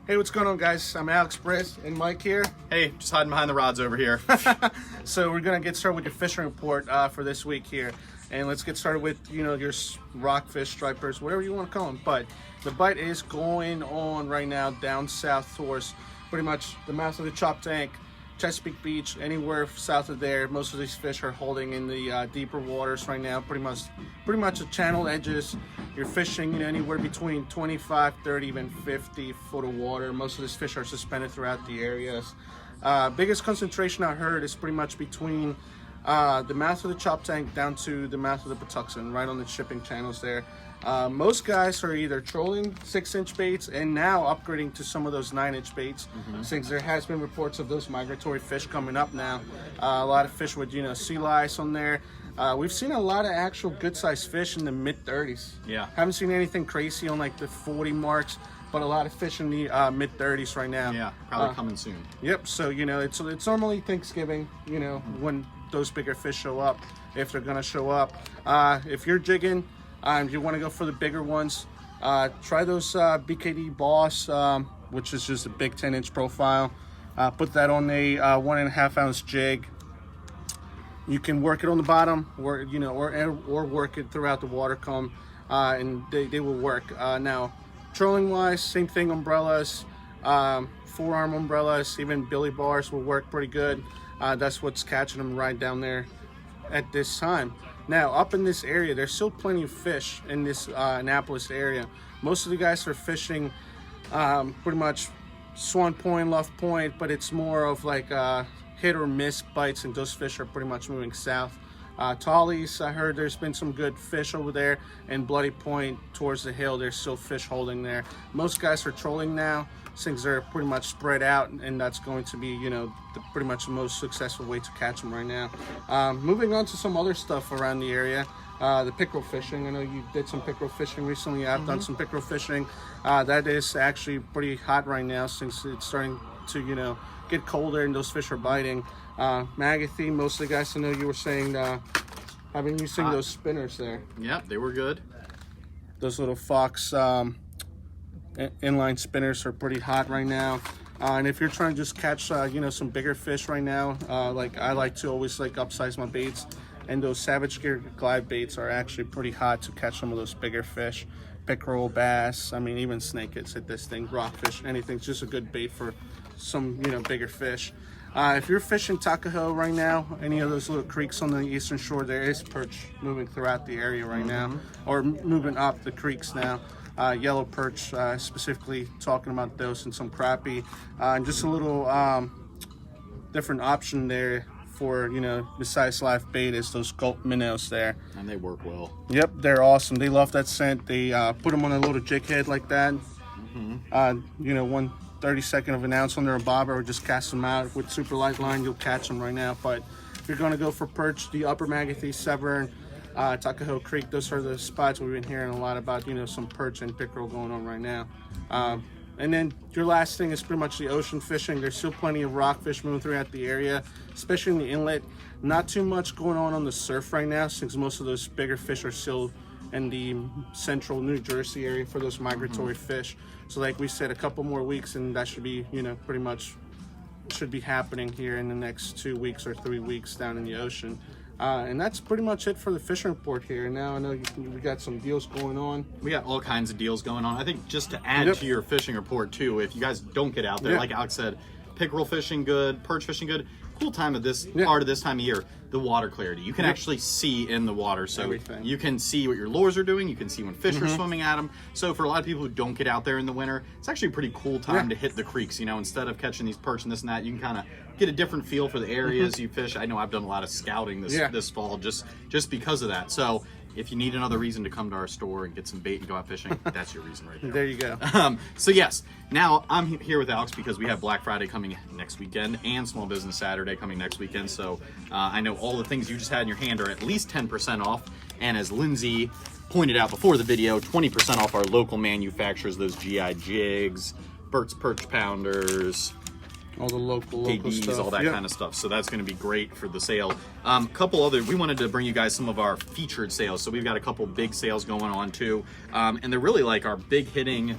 Hey, what's going on, guys? I'm Alex Briz and Mike here. Hey, just hiding behind the rods over here. So we're gonna get started with your fishing report for this week here, and let's get started with your rockfish, stripers, whatever you want to call them. But the bite is going on right now down south towards pretty much the mouth of the Chop Tank, Chesapeake Beach, anywhere south of there. Most of these fish are holding in the deeper waters right now. Pretty much the channel edges. You're fishing anywhere between 25, 30, even 50 foot of water. Most of these fish are suspended throughout the areas. Biggest concentration I heard is pretty much between the mouth of the Chop Tank down to the mouth of the Patuxent, right on the shipping channels there. Most guys are either trolling 6-inch baits and now upgrading to some of those 9-inch baits, since there has been reports of those migratory fish coming up now. A lot of fish with sea lice on there. We've seen a lot of actual good-sized fish in the mid-30s. Yeah. Haven't seen anything crazy on like the 40 marks, but a lot of fish in the mid-30s right now. Yeah, probably coming soon. Yep. So it's normally Thanksgiving. When those bigger fish show up, if they're gonna show up. If you're jigging, you want to go for the bigger ones, try those BKD Boss, which is just a big 10-inch profile. Put that on a 1.5 ounce jig. You can work it on the bottom, or work it throughout the water comb, and they will work. Now, trolling wise, same thing. Umbrellas, forearm umbrellas, even billy bars will work pretty good. That's what's catching them right down there at this time. Now, up in this area, there's still plenty of fish in this Annapolis area. Most of the guys are fishing pretty much Swan Point, Love Point, but it's more of like hit or miss bites, and those fish are pretty much moving south. Tallies, I heard there's been some good fish over there, and Bloody Point towards the hill, there's still fish holding there. Most guys are trolling now, since they're pretty much spread out, and that's going to be pretty much the most successful way to catch them right now. Moving on to some other stuff around the area, the pickerel fishing. I know you did some pickerel fishing recently. I've done some pickerel fishing. That is actually pretty hot right now, since it's starting to get colder and those fish are biting. Magothy, most of the guys I know you were saying having using those spinners there. Yeah, they were good. Those little Fox inline spinners are pretty hot right now. And if you're trying to just catch some bigger fish right now, like I like to always upsize my baits, and those Savage Gear glide baits are actually pretty hot to catch some of those bigger fish. Pickerel, bass, I mean even snakeheads hit this thing, rockfish, anything's just a good bait for some bigger fish. If you're fishing Tuckahoe right now, any of those little creeks on the eastern shore, there is perch moving throughout the area right now, or moving up the creeks now. Yellow perch, specifically talking about those, and some crappie, and just a little different option there for besides live bait is those gulp minnows there, And they work well. Yep, they're awesome. They love that scent. They put them on a little jig head like that. 1/32 of an ounce on their bobber, or just cast them out with super light line. You'll catch them right now. But if you're going to go for perch, the Upper Magothy, Severn, Tuckahoe Creek, those are the spots we've been hearing a lot about. Some perch and pickerel going on right now. And then your last thing is pretty much the ocean fishing. There's still plenty of rockfish moving throughout the area, especially in the inlet. Not too much going on the surf right now, since most of those bigger fish are still in the central New Jersey area for those migratory fish. So like we said, a couple more weeks and that should be, pretty much should be happening here in the next 2 weeks or 3 weeks down in the ocean. And that's pretty much it for the fishing report here. Now I know we got some deals going on. We got all kinds of deals going on. I think just to add to your fishing report too, if you guys don't get out there, like Alex said, pickerel fishing good, perch fishing good. Cool time of this part of this time of year, the water clarity. You can actually see in the water, so you can see what your lures are doing. You can see when fish are swimming at them. So for a lot of people who don't get out there in the winter, it's actually a pretty cool time to hit the creeks. Instead of catching these perch and this and that, you can kind of get a different feel for the areas you fish. I know I've done a lot of scouting this fall just because of that. So if you need another reason to come to our store and get some bait and go out fishing, that's your reason right there. There you go. So yes, now I'm here with Alex because we have Black Friday coming next weekend and Small Business Saturday coming next weekend. So I know all the things you just had in your hand are at least 10% off. And as Lindsay pointed out before the video, 20% off our local manufacturers, those GI jigs, Bert's Perch Pounders, all the local KDs, stuff, all that kind of stuff. So that's going to be great for the sale. Couple other, we wanted to bring you guys some of our featured sales. So we've got a couple big sales going on too, and they're really like our big hitting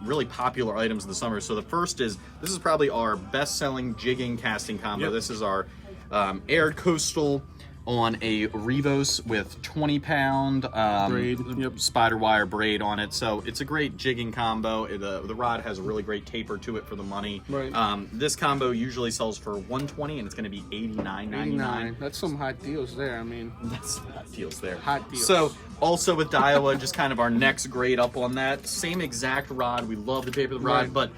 really popular items in the summer. So the first is, this is probably our best-selling jigging casting combo. Yep. This is our aired coastal on a Revos with 20-pound Braid. Yep. spider wire braid on it. So it's a great jigging combo. The rod has a really great taper to it for the money. Right. This combo usually sells for $120, and it's going to be $89.99. That's some hot deals there. I mean, That's hot deals there. Hot deals. So also with Daiwa, just kind of our next grade up on that. Same exact rod. We love the taper of the rod, Right. but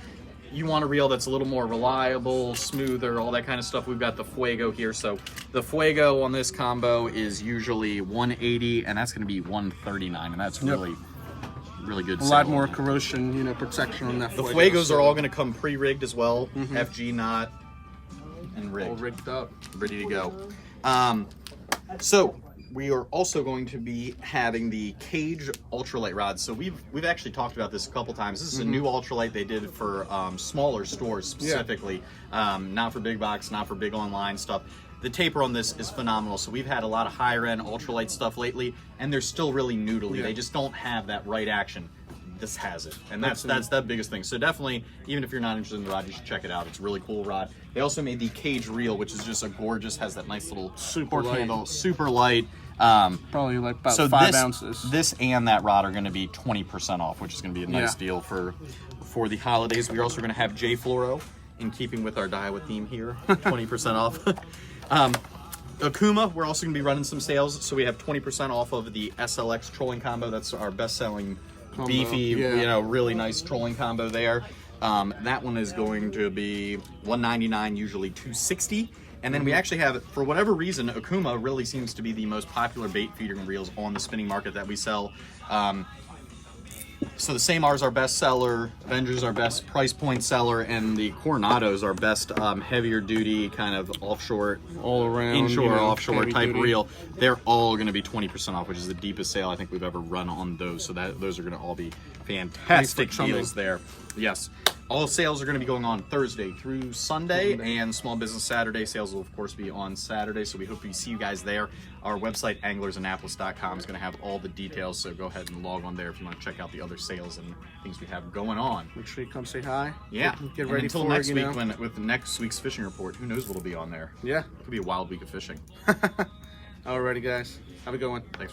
you want a reel that's a little more reliable, smoother, all that kind of stuff. We've got the Fuego here. So the Fuego on this combo is usually $180, and that's going to be $139, and that's really good. a lot more corrosion, you know, protection on that. The Fuego, Fuegos so are all going to come pre-rigged as well. FG knot and all rigged, rigged up. ready to go. So we are also going to be having the Cage ultralight rods. So we've actually talked about this a couple times. This is a new ultralight they did for smaller stores specifically, not for big box, not for big online stuff. The taper on this is phenomenal. So we've had a lot of higher end ultralight stuff lately, and they're still really noodly. Yeah. They just don't have that right action. This has it, and that's the biggest thing. So definitely, even if you're not interested in the rod, you should check it out. It's a really cool rod. They also made the Cage reel, which is just a gorgeous, has that nice little Super fork light. handle, super light. Probably like about So 5 this, ounces. this and that rod are going to be 20% off, which is going to be a nice Yeah. deal for the holidays. We're also going to have J Fluoro, in keeping with our Daiwa theme here, 20% off. Akuma, we're also going to be running some sales, so we have 20% off of the SLX trolling combo. That's our best-selling Combo, beefy, yeah. you know, really nice trolling combo there. That one is going to be $199, usually $260. And then we actually have, for whatever reason, Akuma really seems to be the most popular bait feeding reels on the spinning market that we sell. So the Samar's our best seller, Avenger's our best price point seller, and the Coronado's our best heavier duty kind of offshore, All around, inshore, you know, offshore heavy type duty. reel. They're all going to be 20% off, which is the deepest sale I think we've ever run on those. So those are going to all be fantastic chumming. deals there. Yes. All sales are going to be going on Thursday through Sunday, and Small Business Saturday sales will, of course, be on Saturday, so we hope we see you guys there. Our website, anglersannapolis.com, is going to have all the details, so go ahead and log on there if you want to check out the other sales and things we have going on. Make sure you come say hi. Yeah. Get And ready until for next it, you week, know? with next week's fishing report, who knows what'll be on there. Yeah. Could be a wild week of fishing. Alrighty, guys. Have a good one. Thanks.